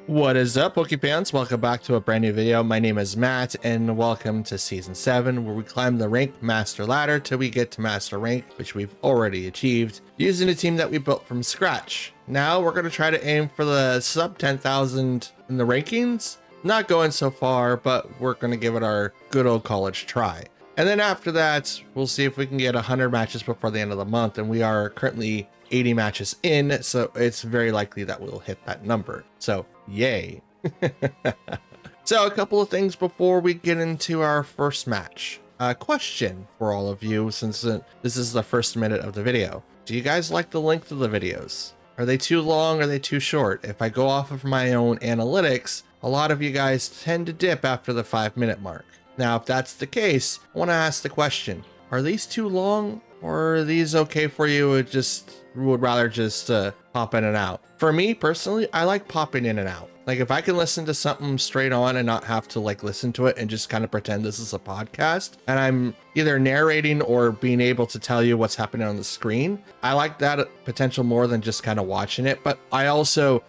What is up, Pokefans? Welcome back to a brand new video. My name is Matt, and welcome to Season 7, where we climb the rank master ladder till we get to master rank, which we've already achieved, using a team that we built from scratch. Now we're going to try to aim for the sub 10,000 in the rankings. Not going so far, but we're going to give it our good old college try. And then after that, we'll see if we can get 100 matches before the end of the month, and we are currently 80 matches in, so it's very likely that we'll hit that number. So yay. So a couple of things before we get into our first match. A question for all of you, since this is the first minute of the video. Do you guys like the length of the videos? Are they too long? Are they too short? If I go off of my own analytics, a lot of you guys tend to dip after the 5-minute mark. Now, if that's the case, I want to ask the question, are these too long, or are these okay for you? Would rather just pop in and out. For me personally, I like popping in and out. Like if I can listen to something straight on and not have to like listen to it and just kind of pretend this is a podcast and I'm either narrating or being able to tell you what's happening on the screen, I like that potential more than just kind of watching it. But I also,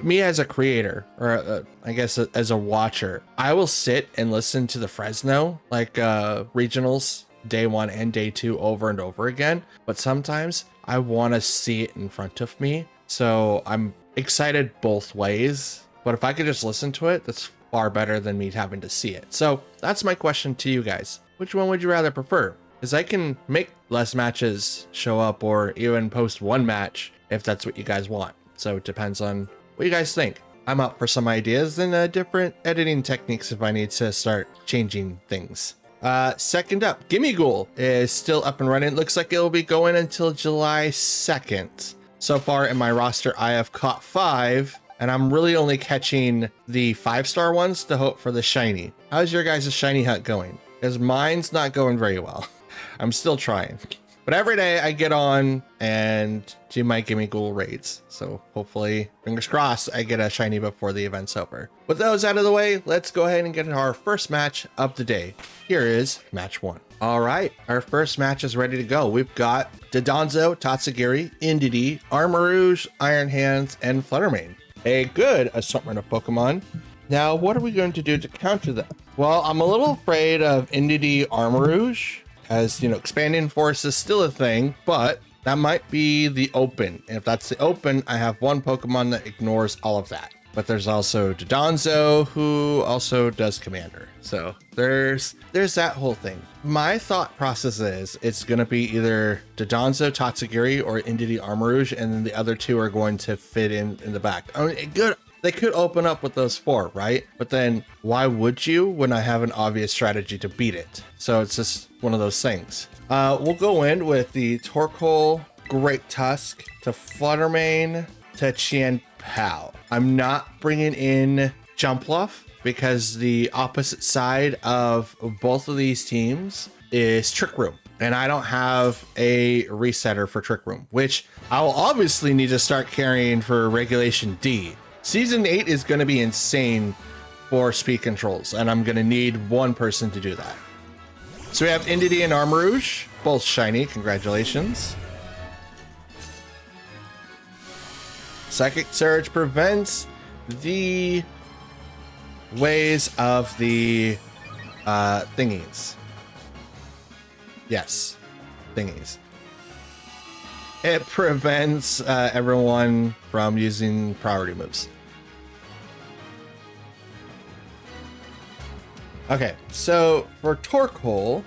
me as a creator, or I guess as a watcher, I will sit and listen to the Fresno like regionals day 1 and day 2 over and over again. But sometimes I want to see it in front of me. So I'm excited both ways, but if I could just listen to it, that's far better than me having to see it. So that's my question to you guys. Which one would you rather prefer? Because I can make less matches show up or even post one match if that's what you guys want. So it depends on what you guys think. I'm up for some ideas and different editing techniques if I need to start changing things. Second up, Gimme Ghoul is still up and running. It looks like it will be going until July 2nd. So far in my roster, I have caught 5, and I'm really only catching the 5-star ones to hope for the shiny. How's your guys' shiny hunt going? Because mine's not going very well. I'm still trying. But every day I get on and do my Gimme Ghoul raids. So hopefully, fingers crossed, I get a shiny before the event's over. With those out of the way, let's go ahead and get into our first match of the day. Here is match 1. All right, our first match is ready to go. We've got Dodonzo, Tatsugiri, Indeedee, Armarouge, Iron Hands, and Fluttermane. A good assortment of Pokemon. Now, what are we going to do to counter them? Well, I'm a little afraid of Indeedee, Armarouge, as, you know, expanding force is still a thing, but that might be the open. And if that's the open, I have one Pokemon that ignores all of that. But there's also Dodonzo, who also does Commander. So there's that whole thing. My thought process is it's going to be either Dodonzo, Tatsugiri, or Indeedee, Armarouge, and then the other two are going to fit in the back. I mean, they could open up with those 4, right? But then why would you when I have an obvious strategy to beat it? So it's just one of those things. We'll go in with the Torkoal, Great Tusk, to Fluttermane, to Chien-Pao. I'm not bringing in Jumpluff because the opposite side of both of these teams is Trick Room. And I don't have a resetter for Trick Room, which I'll obviously need to start carrying for Regulation D. Season 8 is going to be insane for speed controls, and I'm going to need one person to do that. So we have Indeedee and Armarouge, both shiny. Congratulations. Psychic Surge prevents the ways of the thingies. Yes, thingies. It prevents everyone from using priority moves. Okay, so for Torkoal,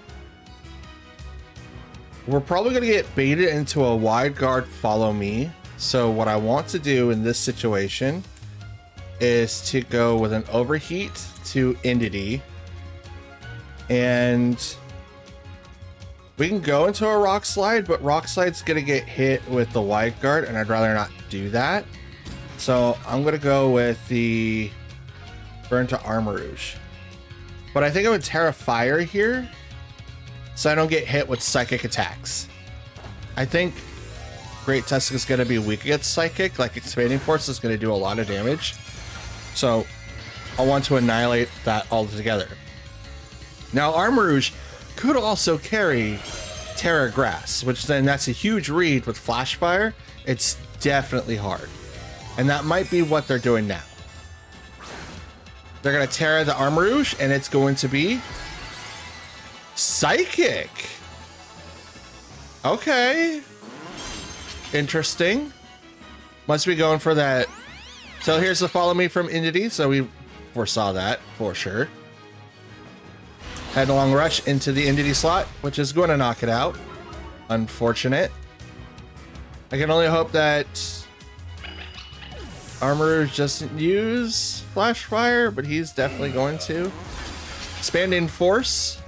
we're probably going to get baited into a wide guard follow me. So what I want to do in this situation is to go with an overheat to Indeedee, and we can go into a Rock Slide, but Rock Slide's gonna get hit with the wide guard, and I'd rather not do that. So I'm gonna go with the Burn to Armarouge. But I think I'm gonna Terra Fire here, so I don't get hit with psychic attacks. I think Great Tusk is gonna be weak against psychic, like Expanding Force is gonna do a lot of damage. So I want to annihilate that altogether. Now Armarouge could also carry Terra Grass, which then that's a huge read with Flash Fire. It's definitely hard. And that might be what they're doing now. They're going to tear the Armarouge, and it's going to be Psychic. Okay. Interesting. Must be going for that. So here's the follow me from Entity. So we foresaw that for sure. Headlong rush into the Entity slot, which is going to knock it out. Unfortunate. I can only hope that Armarouge doesn't use Flash Fire, but he's definitely going to. Expanding Force.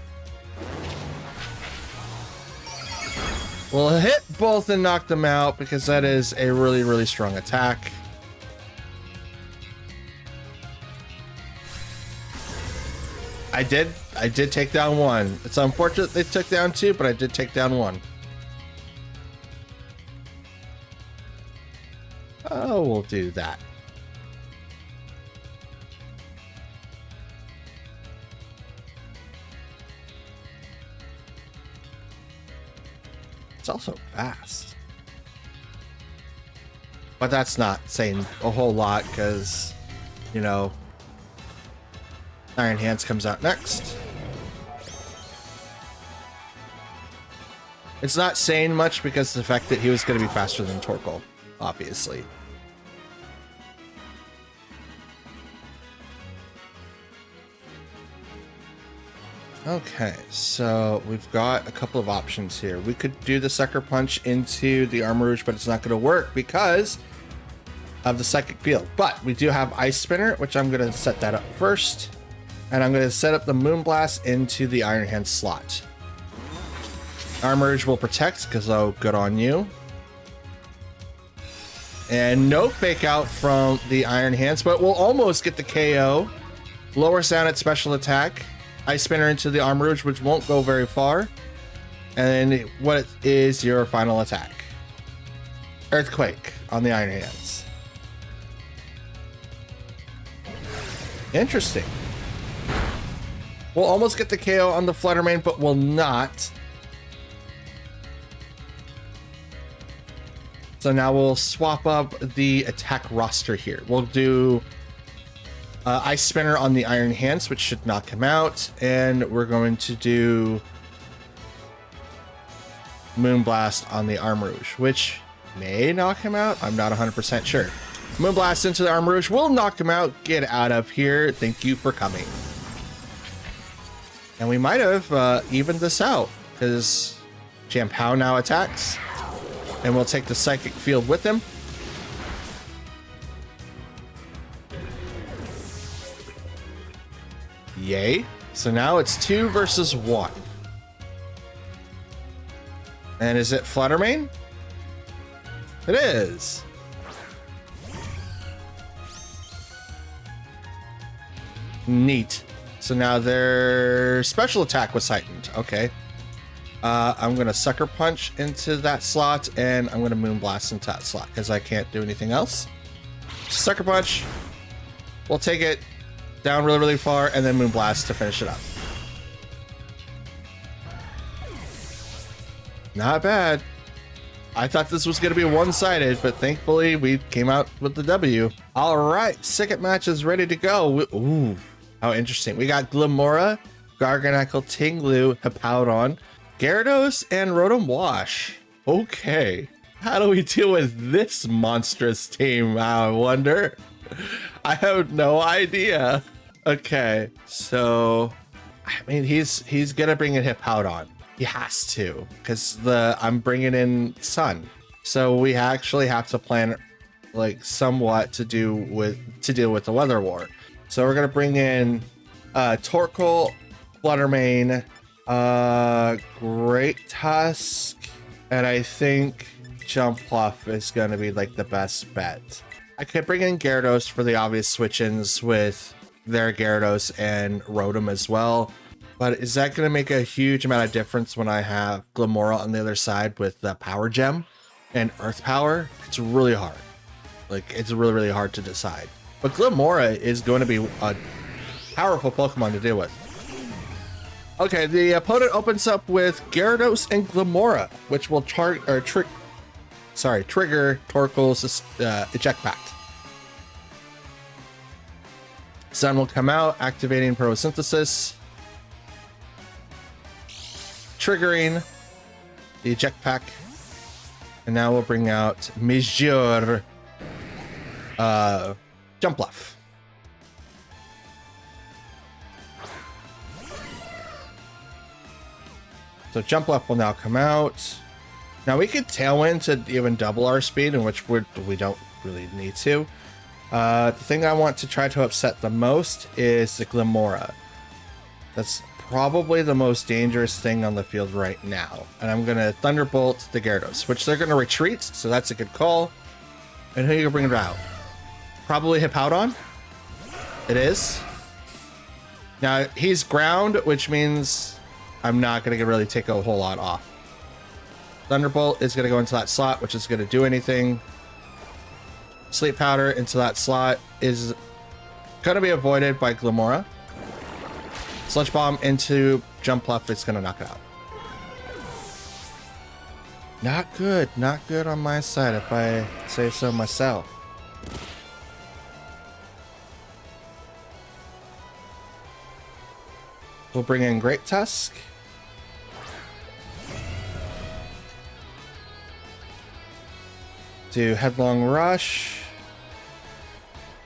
We'll hit both and knock them out because that is a really, really strong attack. I did take down one. It's unfortunate they took down two, but I did take down one. Oh, we'll do that. It's also fast. But that's not saying a whole lot because, you know, Iron Hands comes out next. It's not saying much because of the fact that he was going to be faster than Torkoal, obviously. Okay, so we've got a couple of options here. We could do the Sucker Punch into the Armarouge, but it's not going to work because of the Psychic Field. But we do have Ice Spinner, which I'm going to set that up first. And I'm going to set up the Moonblast into the Iron Hand slot. Armarouge will protect because, oh, good on you. And no fake out from the Iron Hands, but we'll almost get the KO. Lower sound at special attack. Ice Spinner into the Armarouge, which won't go very far. And what is your final attack? Earthquake on the Iron Hands. Interesting. We'll almost get the KO on the Fluttermane, but will not. So now we'll swap up the attack roster here. We'll do Ice Spinner on the Iron Hands, which should knock him out. And we're going to do Moonblast on the Armarouge, which may knock him out. I'm not 100% sure. Moonblast into the Armarouge will knock him out. Get out of here. Thank you for coming. And we might have evened this out because Champao now attacks. And we'll take the Psychic Field with him. Yay. So now it's 2 versus 1. And is it Fluttermane? It is. Neat. So now their special attack was heightened. Okay. I'm going to Sucker Punch into that slot, and I'm going to Moonblast into that slot because I can't do anything else. Sucker Punch. We'll take it down really, really far, and then Moonblast to finish it up. Not bad. I thought this was going to be one-sided, but thankfully we came out with the W. All right, second match is ready to go. Ooh, how interesting. We got Glimmora, Garganacl, Tinglu, Hippowdon, Gyarados, and Rotom Wash. Okay, how do we deal with this monstrous team, I wonder? I have no idea. Okay, so I mean he's gonna bring in Hippowdon. He has to, because I'm bringing in Sun, so we actually have to plan like somewhat to deal with the Weather War. So we're gonna bring in Torkoal, Fluttermane, Great Tusk, and I think Jumpluff is gonna be like the best bet. I could bring in Gyarados for the obvious switch-ins with their Gyarados and Rotom as well. But is that going to make a huge amount of difference when I have Glimmora on the other side with the Power Gem and Earth Power? It's really hard. Like, it's really, really hard to decide. But Glimmora is going to be a powerful Pokemon to deal with. Okay, the opponent opens up with Gyarados and Glimmora, which will trigger Torkoal's Eject Pact. Sun will come out, activating photosynthesis, triggering the eject pack, and now we'll bring out Major Jumpluff. So Jumpluff will now come out. Now we could Tailwind to even double our speed, in which we don't really need to. The thing I want to try to upset the most is the Glimmora. That's probably the most dangerous thing on the field right now. And I'm going to Thunderbolt the Gyarados, which they're going to retreat, so that's a good call. And who are you going to bring out? Probably Hippowdon? It is. Now, he's ground, which means I'm not going to really take a whole lot off. Thunderbolt is going to go into that slot, which is going to do anything. Sleep Powder into that slot is going to be avoided by Glimmora. Sludge Bomb into Jumpluff is going to knock it out. Not good. Not good on my side, if I say so myself. We'll bring in Great Tusk. Do Headlong Rush.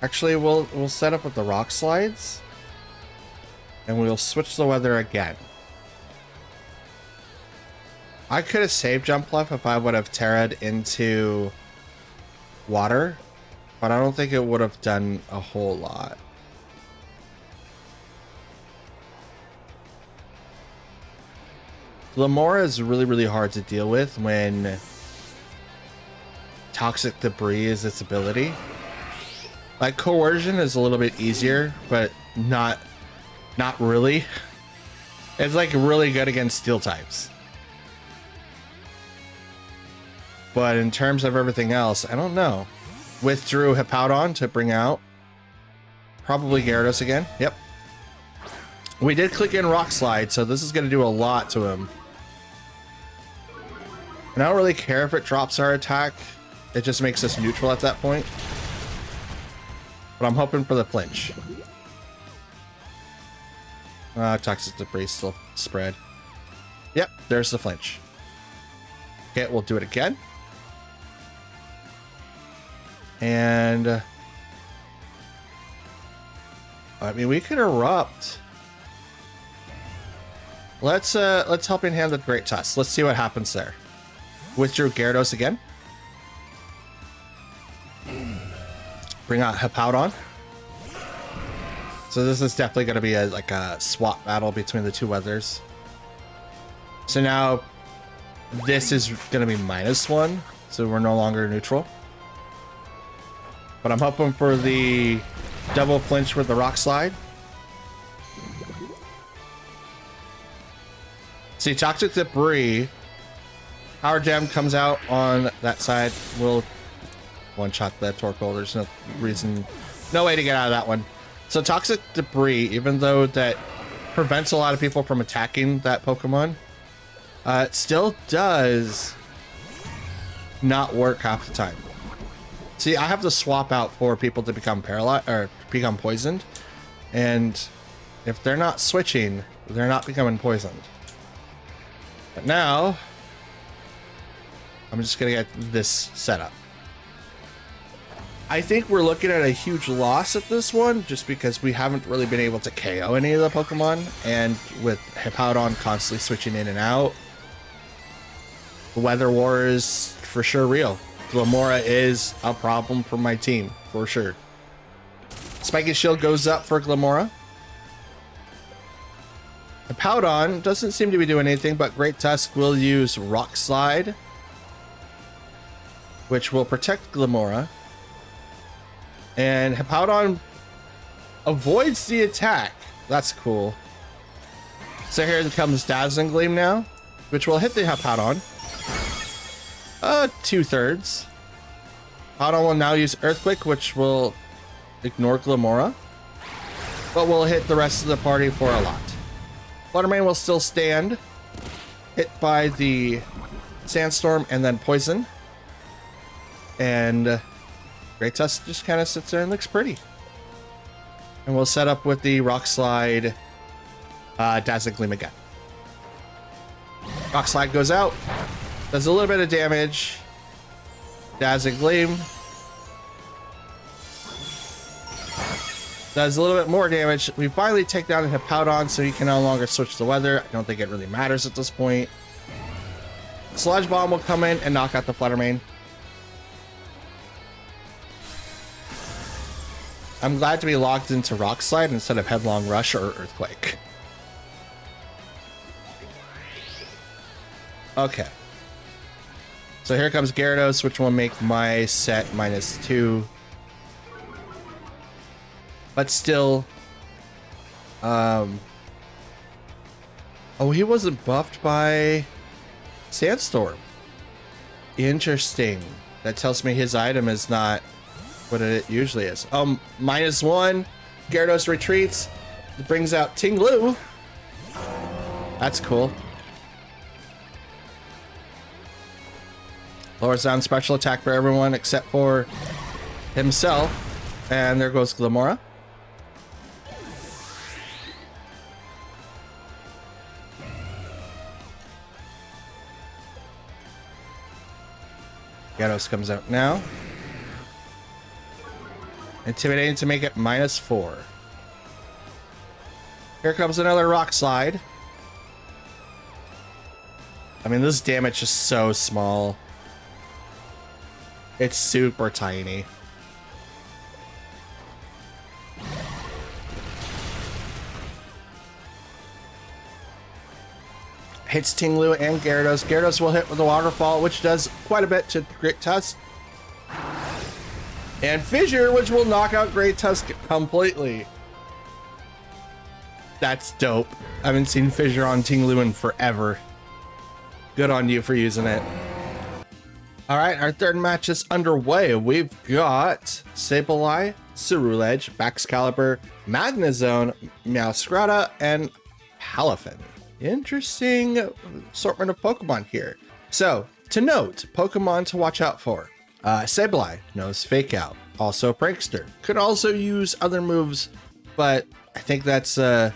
Actually, we'll set up with the Rock Slides. And we'll switch the weather again. I could have saved Jumpluff if I would have Terra'd into water, but I don't think it would have done a whole lot. Glimmora is really, really hard to deal with when Toxic Debris is its ability. Like, Coercion is a little bit easier, but not really. It's like really good against steel types. But in terms of everything else, I don't know. Withdrew Hippowdon to bring out probably Gyarados again. Yep. We did click in Rock Slide, so this is going to do a lot to him. And I don't really care if it drops our attack. It just makes us neutral at that point. But I'm hoping for the flinch. Toxic Debris still spread. Yep, there's the flinch. Okay, we'll do it again. And I mean, we could erupt. Let's helping hand the Great Tusk. Let's see what happens there. Withdrew Gyarados again. Bring out Hippowdon. So this is definitely going to be like a swap battle between the two weathers. So now this is going to be -1, so we're no longer neutral. But I'm hoping for the double flinch with the Rock Slide. See, Toxic Debris. Power Gem comes out on that side. We'll one-shot the Torkoal. There's no reason, no way to get out of that one. So Toxic Debris, even though that prevents a lot of people from attacking that Pokemon, it still does not work half the time. See, I have to swap out for people to become paralyzed or become poisoned, and if they're not switching, they're not becoming poisoned. But now I'm just gonna get this set up. I think we're looking at a huge loss at this one, just because we haven't really been able to KO any of the Pokemon, and with Hippowdon constantly switching in and out, the Weather War is for sure real. Glimmora is a problem for my team, for sure. Spiky Shield goes up for Glimmora. Hippowdon doesn't seem to be doing anything, but Great Tusk will use Rock Slide, which will protect Glimmora. And Hippowdon avoids the attack. That's cool. So here comes Dazzling Gleam now, which will hit the Hippowdon. 2/3. Hippowdon will now use Earthquake, which will ignore Glimmora, but will hit the rest of the party for a lot. Fluttermane will still stand, hit by the Sandstorm and then Poison. And Great Tusk just kind of sits there and looks pretty. And we'll set up with the Rock Slide, Dazzling Gleam again. Rock Slide goes out. Does a little bit of damage. Dazzling Gleam. Does a little bit more damage. We finally take down the Hippowdon, so he can no longer switch the weather. I don't think it really matters at this point. Sludge Bomb will come in and knock out the Fluttermane. I'm glad to be locked into Rock Slide instead of Headlong Rush or Earthquake. Okay. So here comes Gyarados, which will make my set -2. But still, oh, he wasn't buffed by Sandstorm. Interesting. That tells me his item is not what it usually is. -1. Gyarados retreats. It brings out Ting-Lu. That's cool. Lowers down special attack for everyone except for himself. And there goes Glamora. Gyarados comes out now. Intimidating to make it -4. Here comes another Rock Slide. I mean, this damage is so small. It's super tiny. Hits Ting-Lu and Gyarados. Gyarados will hit with a Waterfall, which does quite a bit to Great Tusk. And Fissure, which will knock out Great Tusk completely. That's dope. I haven't seen Fissure on Ting-Lu in forever. Good on you for using it. All right, our third match is underway. We've got Sableye, Ceruledge, Baxcalibur, Magnezone, Meowscarada, and Palafin. Interesting assortment of Pokemon here. So, to note, Pokemon to watch out for. Sableye knows Fake Out, also Prankster. Could also use other moves, but I think that's the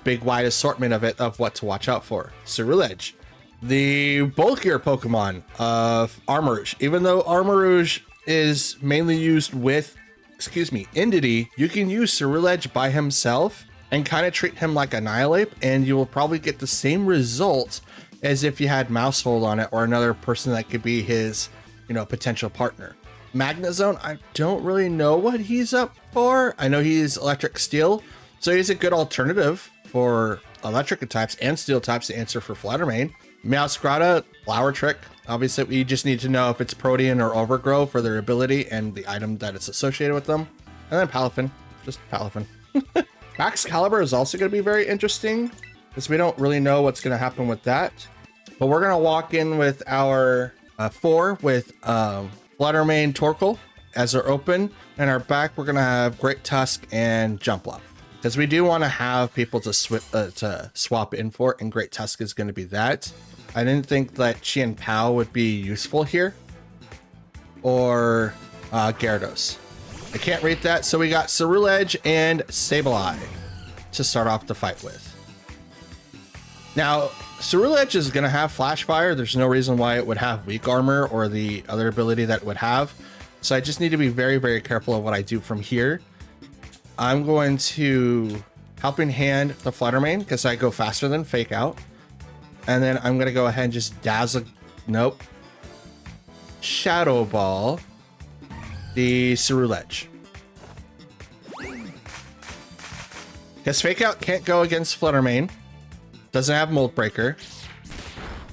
big wide assortment of it, of what to watch out for. Ceruledge, the bulkier Pokemon of Armarouge. Even though Armarouge is mainly used with, Entity, you can use Ceruledge by himself and kind of treat him like Annihilate, and you will probably get the same result as if you had Mousehold on it or another person that could be his, potential partner. Magnezone, I don't really know what he's up for. I know he's Electric Steel, so he's a good alternative for electric types and steel types to answer for Fluttermane. Meowscarada, Flower Trick. Obviously, we just need to know if it's Protean or Overgrow for their ability and the item that it's associated with them. And then Palafin, just Palafin. Baxcalibur is also going to be very interesting because we don't really know what's going to happen with that. But we're going to walk in with our 4 with Fluttermane, Torkoal as our open. And our back, we're going to have Great Tusk and Jumpluff. Because we do want to have people to swap in for, and Great Tusk is going to be that. I didn't think that Qian Pao would be useful here. Or Gyarados. I can't rate that, so we got Ceruledge and Sableye to start off the fight with. Now, Ceruledge is going to have Flash Fire. There's no reason why it would have Weak Armor or the other ability that it would have. So I just need to be very, very careful of what I do from here. I'm going to Helping Hand the Fluttermane because I go faster than Fake Out. And then I'm going to go ahead and just Shadow Ball the Ceruledge. Because Fake Out can't go against Fluttermane. Doesn't have Mold Breaker.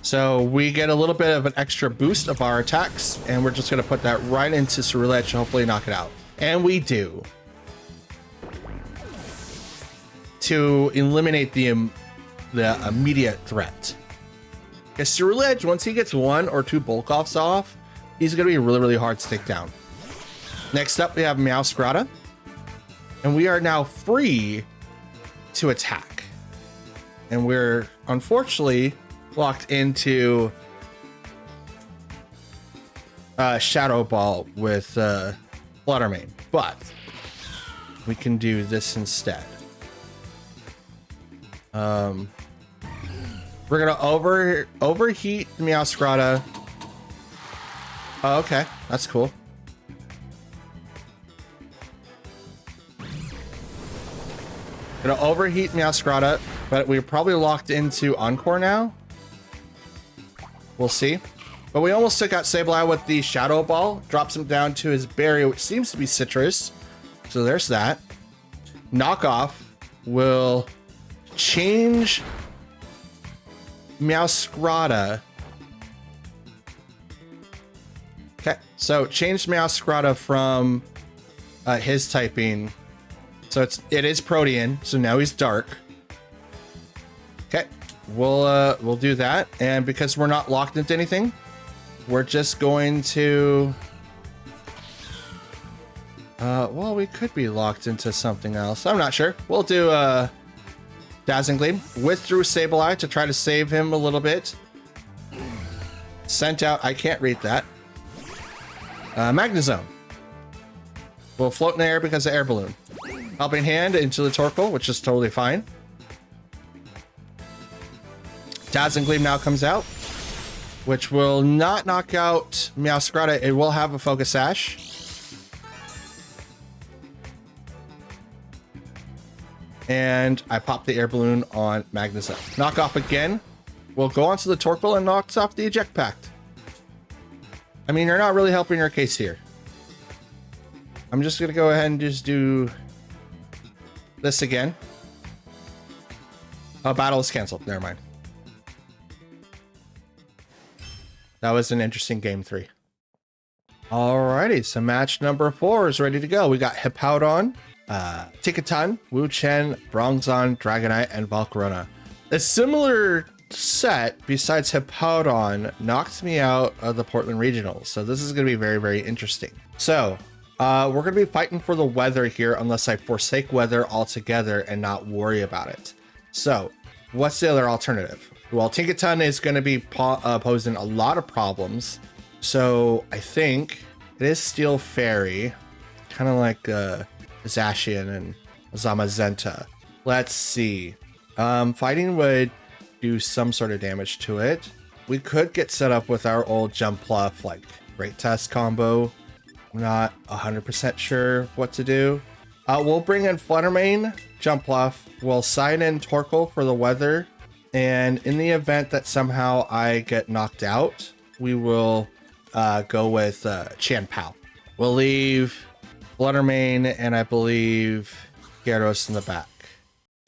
So we get a little bit of an extra boost of our attacks, and we're just going to put that right into Ceruledge to hopefully knock it out. And we do. To eliminate the immediate threat. Because Ceruledge, once he gets 1 or 2 bulk offs off, he's going to be really, really hard to take down. Next up, we have Meowscarada. And we are now free to attack. And we're unfortunately locked into Shadow Ball with Fluttermane. But we can do this instead. We're gonna overheat Meowscarada. Oh, okay, that's cool. Gonna overheat Meowscarada, but we're probably locked into Encore now. We'll see. But we almost took out Sableye with the Shadow Ball. Drops him down to his berry, which seems to be citrus. So there's that. Knockoff will change Meowscarada. Okay, so change Meowscarada from his typing. So it is Protean, so now he's dark. Okay, we'll do that, and because we're not locked into anything, we're just going to. Well, we could be locked into something else. I'm not sure. We'll do Dazzling Gleam. Withdrew Sableye to try to save him a little bit. Sent out. I can't read that. Magnezone. We'll float in the air because of Air Balloon. Helping Hand into the Torkoal, which is totally fine. Dazzling Gleam now comes out, which will not knock out Meowscarada. It will have a Focus Sash. And I pop the Air Balloon on Magnezone. Knock off again. We'll go onto the Torkoal and knocks off the Eject Pact. I mean, you're not really helping your case here. I'm just gonna go ahead and just do this again. Oh, battle is canceled. Never mind. That was an interesting game 3. Alrighty, so match number 4 is ready to go. We got Hippowdon, Ticketon, Wu-Chen, Bronzong, Dragonite, and Volcarona. A similar set, besides Hippowdon, knocked me out of the Portland Regionals. So this is going to be very, very interesting. So we're going to be fighting for the weather here unless I forsake weather altogether and not worry about it. So what's the other alternative? Well, Tinkaton is going to be posing a lot of problems. So I think it is Steel Fairy, kind of like Zacian and Zamazenta. Let's see. Fighting would do some sort of damage to it. We could get set up with our old Jumpluff, like Great Test combo. I'm not 100% sure what to do. We'll bring in Fluttermane, Jumpluff. We'll sign in Torkoal for the weather. And in the event that somehow I get knocked out, we will go with Chanpao. We'll leave Fluttermane and I believe Gyarados in the back.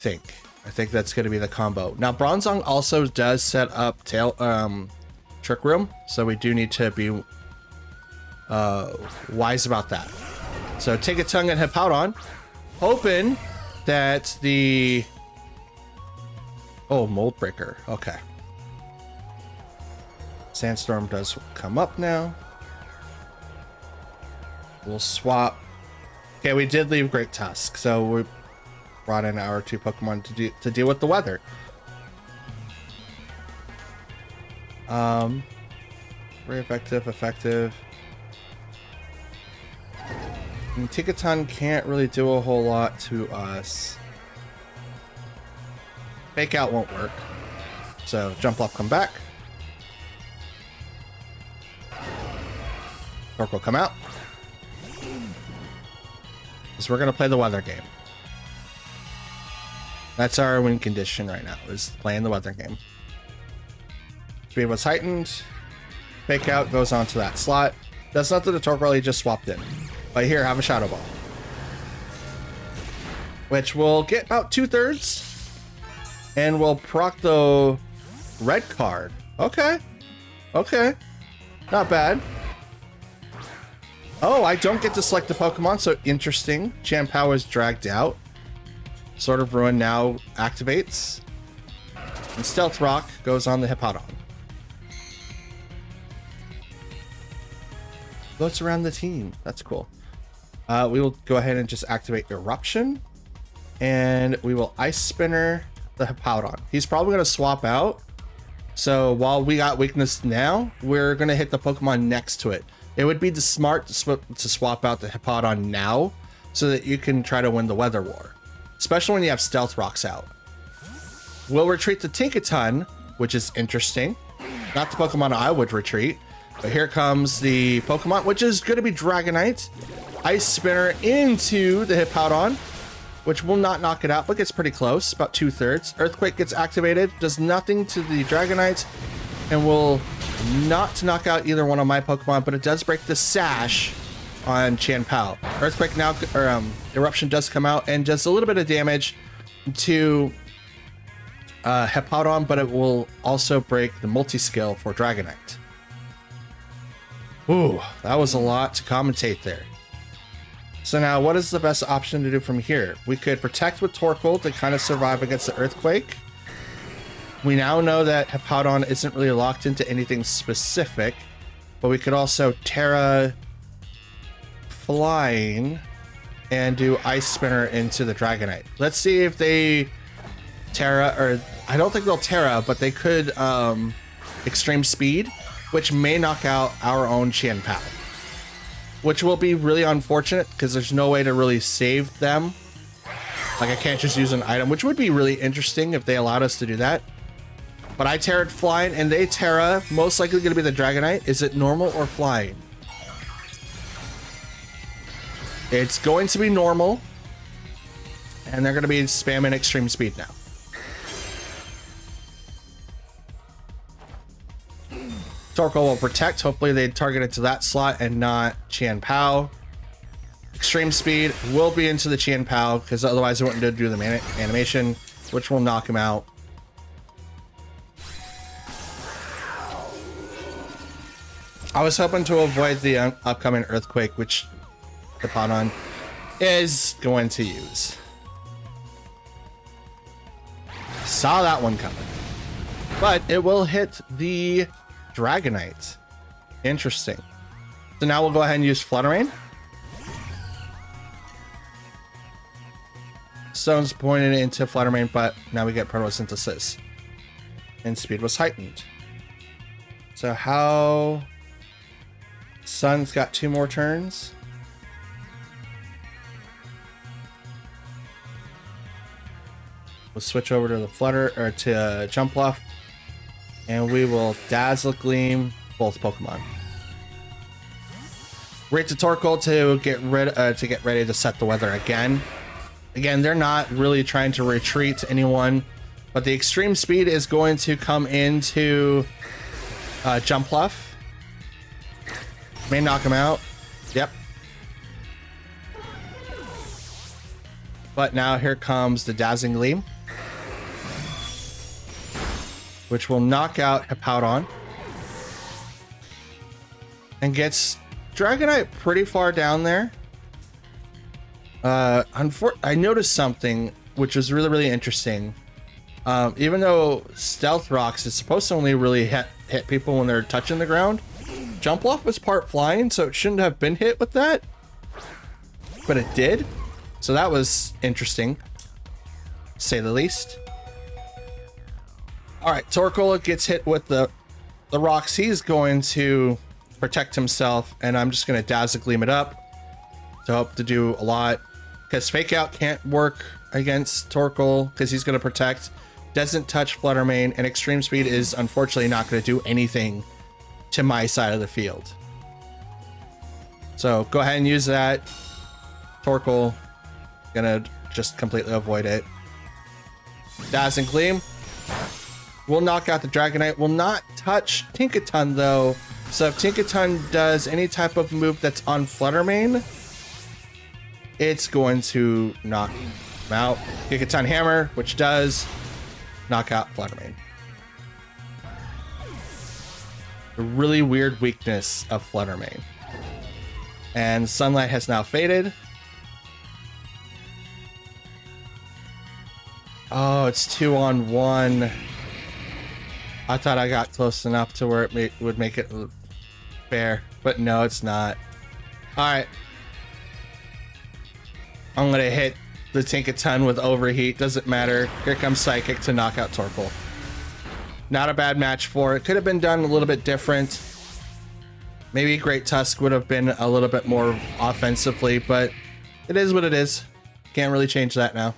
I think that's going to be the combo. Now, Bronzong also does set up Trick Room, so we do need to be wise about that. So take a tongue and Hippowdon, hoping that the Mold Breaker. Okay. Sandstorm does come up now. We'll swap. Okay, we did leave Great Tusk, so we brought in our 2 Pokemon to deal with the weather. Very effective. And Ticketon can't really do a whole lot to us. Fake Out won't work. So Jumpluff come back. Torkoal come out. So we're gonna play the weather game. That's our win condition right now, is playing the weather game. Speed was heightened. Fake Out goes onto that slot. That's not that the Torkoal he just swapped in. But here, have a Shadow Ball. Which will get about 2/3. And we'll proc the red card. Okay. Not bad. Oh, I don't get to select the Pokemon, so interesting. Chanpao is dragged out. Sword of Ruin now activates. And Stealth Rock goes on the Hippowdon. Floats around the team. That's cool. We will go ahead and just activate Eruption. And we will Ice Spinner the Hippowdon. He's probably going to swap out. So while we got weakness now, we're going to hit the Pokemon next to it. It would be smart to swap out the Hippowdon now so that you can try to win the weather war, especially when you have stealth rocks out. We'll retreat to Tinkaton, which is interesting. Not the Pokemon I would retreat, but here comes the Pokemon, which is going to be Dragonite. Ice Spinner into the Hippowdon, which will not knock it out, but gets pretty close, about 2/3. Earthquake gets activated, does nothing to the Dragonite, and will not knock out either one of my Pokemon, but it does break the sash on Chien-Pao. Earthquake now, or Eruption does come out and does a little bit of damage to Hippowdon, but it will also break the multi-skill for Dragonite. Ooh, that was a lot to commentate there. So now what is the best option to do from here? We could protect with Torkoal to kind of survive against the Earthquake. We now know that Hippowdon isn't really locked into anything specific, but we could also Terra Flying and do Ice Spinner into the Dragonite. Let's see if they Terra, or I don't think they'll Terra, but they could Extreme Speed, which may knock out our own Chien-Pao, which will be really unfortunate because there's no way to really save them. Like, I can't just use an item, which would be really interesting if they allowed us to do that. But I Terra Flying and they Terra, most likely going to be the Dragonite. Is it normal or flying? It's going to be normal, and they're going to be spamming Extreme Speed now. Torkoal will protect. Hopefully they target it to that slot and not Chien-Pao. Extreme Speed will be into the Chien-Pao because otherwise it wouldn't do the animation, which will knock him out. I was hoping to avoid the upcoming Earthquake, which Hippowdon is going to use. Saw that one coming. But it will hit the Dragonite. Interesting. So now we'll go ahead and use Flutter Mane. Stone's pointed into Flutter Mane, but now we get Photosynthesis. And speed was heightened. So how... Sun's got 2 more turns. We'll switch over to the Flutter, or to Jumpluff, and we will Dazzle Gleam both Pokemon. Rate to Torkoal to get ready to set the weather again. Again, they're not really trying to retreat anyone, but the Extreme Speed is going to come into Jumpluff. May knock him out. Yep. But now here comes the Dazzling Gleam, which will knock out Hippowdon and gets Dragonite pretty far down there. I noticed something which was really, really interesting. Even though Stealth Rocks is supposed to only really hit people when they're touching the ground, Jumpluff was part flying, so it shouldn't have been hit with that, but it did. So that was interesting, to say the least. All right, Torkoal gets hit with the rocks. He's going to protect himself, and I'm just going to Dazzle Gleam it up to hope to do a lot, because Fake Out can't work against Torkoal because he's going to protect. Doesn't touch Flutter Mane, and Extreme Speed is unfortunately not going to do anything to my side of the field. So go ahead and use that. Torkoal gonna just completely avoid it. Dazzling Gleam will knock out the Dragonite. Will not touch Tinkaton though. So if Tinkaton does any type of move that's on Flutter Mane, it's going to knock him out. Tinkaton Hammer, which does knock out Flutter Mane. A really weird weakness of Flutter Mane. And Sunlight has now faded. Oh, it's 2-on-1. I thought I got close enough to where it would make it fair, but no, it's not. All right. I'm going to hit the Tinkaton with Overheat. Doesn't matter. Here comes Psychic to knock out Torkoal. Not a bad match for it. Could have been done a little bit different. Maybe Great Tusk would have been a little bit more offensively, but It is what it is. Can't really change that now.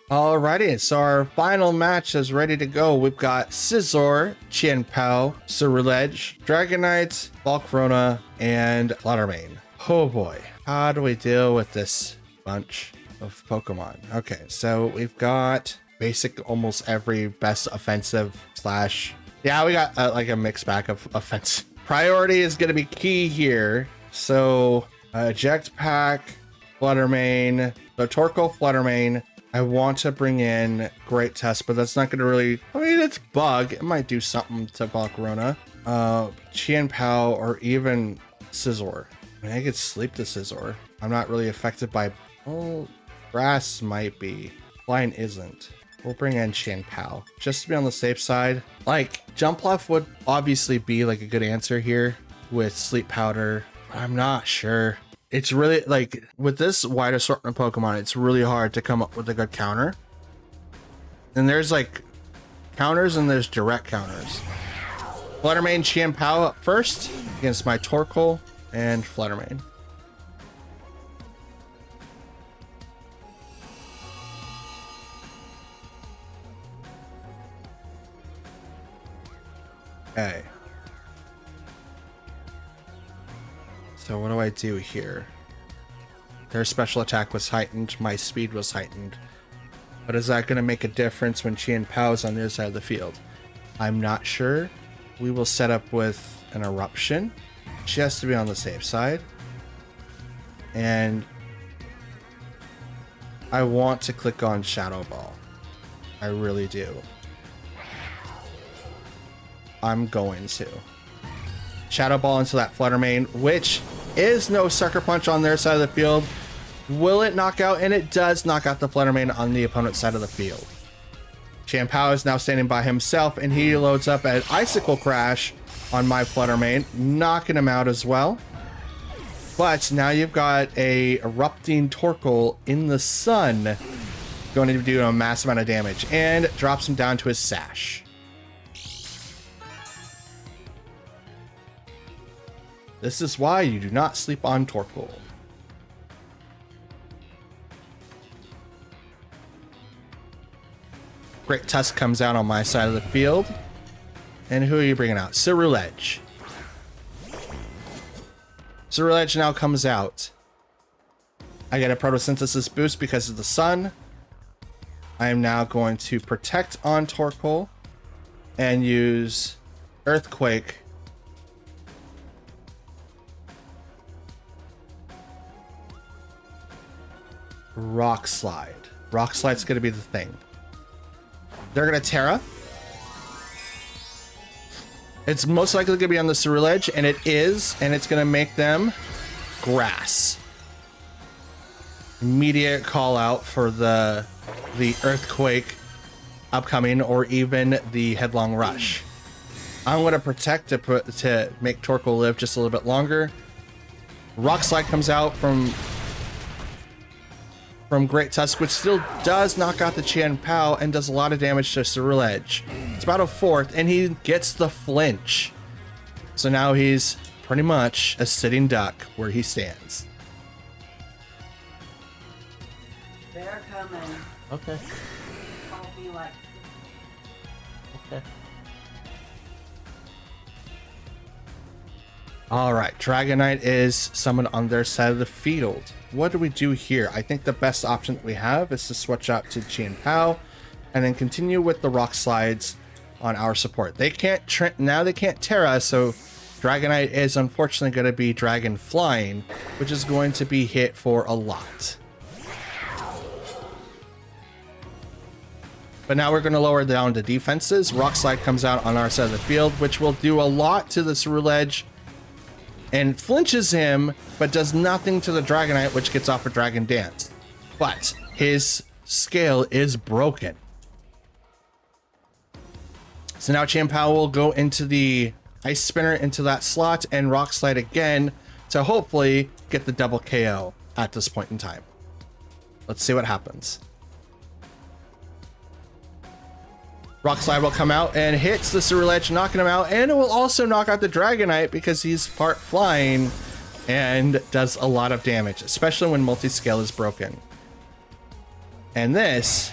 Alrighty, so our final match is ready to go. We've got Scizor, Chien-Pao, Ceruledge, Dragonite, Volcarona, and Fluttermane. Oh boy, how do we deal with this bunch of Pokemon? Okay, so we've got basic almost every best offensive slash... Yeah, we got like a mixed bag of offense. Priority is going to be key here. So, Eject Pack, Fluttermane, the Torkoal Fluttermane. I want to bring in Great Test, but that's not going to really... I mean, it's Bug. It might do something to Volcarona. Chien-Pao or even Scizor. I mean, I could sleep the Scizor. I'm not really affected by... Oh, Grass might be. Flying isn't. We'll bring in Chien-Pao just to be on the safe side. Like, Jumpluff would obviously be like a good answer here with Sleep Powder. I'm not sure. It's really like with this wide assortment of Pokemon, it's really hard to come up with a good counter. And there's like counters and there's direct counters. Fluttermane, Chien-Pao up first against my Torkoal and Fluttermane. Okay. So what do I do here? Their special attack was heightened, my speed was heightened. But is that going to make a difference when Chien-Pao is on the other side of the field? I'm not sure. We will set up with an Eruption. She has to be on the safe side. And I want to click on Shadow Ball. I really do. I'm going to. Shadow Ball into that Fluttermane, which is no Sucker Punch on their side of the field. Will it knock out? And it does knock out the Fluttermane on the opponent's side of the field. Chien-Pao is now standing by himself, and he loads up an Icicle Crash on my Fluttermane, knocking him out as well. But now you've got a Erupting Torkoal in the sun going to do a massive amount of damage and drops him down to his Sash. This is why you do not sleep on Torkoal. Great Tusk comes out on my side of the field. And who are you bringing out? Ceruledge. Ceruledge now comes out. I get a Photosynthesis boost because of the sun. I am now going to protect on Torkoal and use Earthquake. Rock Slide. Rock Slide's going to be the thing. They're going to Terra. It's most likely going to be on the Ceruledge, and it is, and it's going to make them Grass. Immediate call out for the Earthquake upcoming, or even the Headlong Rush. I'm going to protect to make Torkoal live just a little bit longer. Rock Slide comes out from Great Tusk, which still does knock out the Chien-Pao and does a lot of damage to Ceruledge. It's about a fourth, and he gets the flinch. So now he's pretty much a sitting duck where he stands. They're coming. Okay. I'll be like... Okay. Alright, Dragonite is summoned on their side of the field. What do we do here? I think the best option that we have is to switch out to Chien-Pao and then continue with the Rock Slides on our support. They can't now they can't Terra, so Dragonite is unfortunately going to be Dragon Flying, which is going to be hit for a lot. But now we're going to lower down the defenses. Rock Slide comes out on our side of the field, which will do a lot to the Ceruledge and flinches him, but does nothing to the Dragonite, which gets off a Dragon Dance. But his scale is broken. So now Chien-Pao will go into the Ice Spinner into that slot and Rock Slide again to hopefully get the double KO at this point in time. Let's see what happens. Rock Slide will come out and hits the Ceruledge, knocking him out, and it will also knock out the Dragonite because he's part flying. and does a lot of damage, especially when multi-scale is broken. And this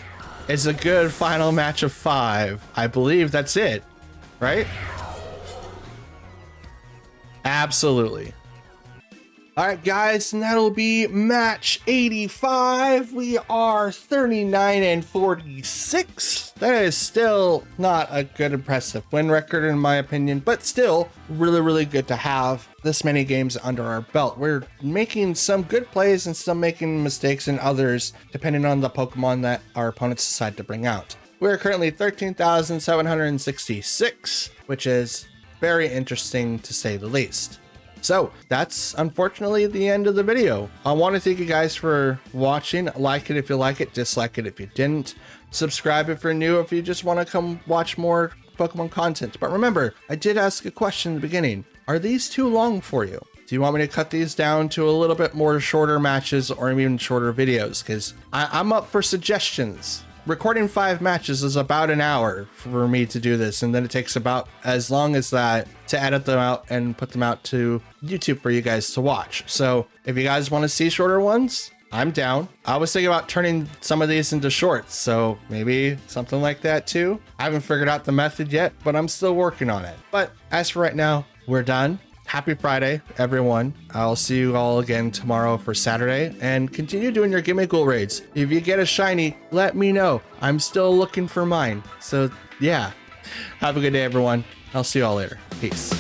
is a good final match of 5. I believe that's it, right? Absolutely. All right, guys, and that'll be match 85. We are 39 and 46. That is still not a good, impressive win record in my opinion, but still really, really good to have this many games under our belt. We're making some good plays and still making mistakes in others, depending on the Pokemon that our opponents decide to bring out. We're currently 13,766, which is very interesting to say the least. So that's unfortunately the end of the video. I want to thank you guys for watching. Like it if you like it, dislike it if you didn't. Subscribe if you're new, if you just want to come watch more Pokemon content. But remember, I did ask a question in the beginning. Are these too long for you? Do you want me to cut these down to a little bit more shorter matches or even shorter videos? Because I'm up for suggestions. Recording 5 matches is about an hour for me to do this, and then it takes about as long as that to edit them out and put them out to YouTube for you guys to watch. So if you guys want to see shorter ones, I'm down. I was thinking about turning some of these into shorts, so maybe something like that too. I haven't figured out the method yet, but I'm still working on it. But as for right now, we're done. Happy Friday, everyone. I'll see you all again tomorrow for Saturday, and continue doing your Gimme Ghoul raids. If you get a shiny, let me know. I'm still looking for mine. So yeah, have a good day, everyone. I'll see you all later. Peace.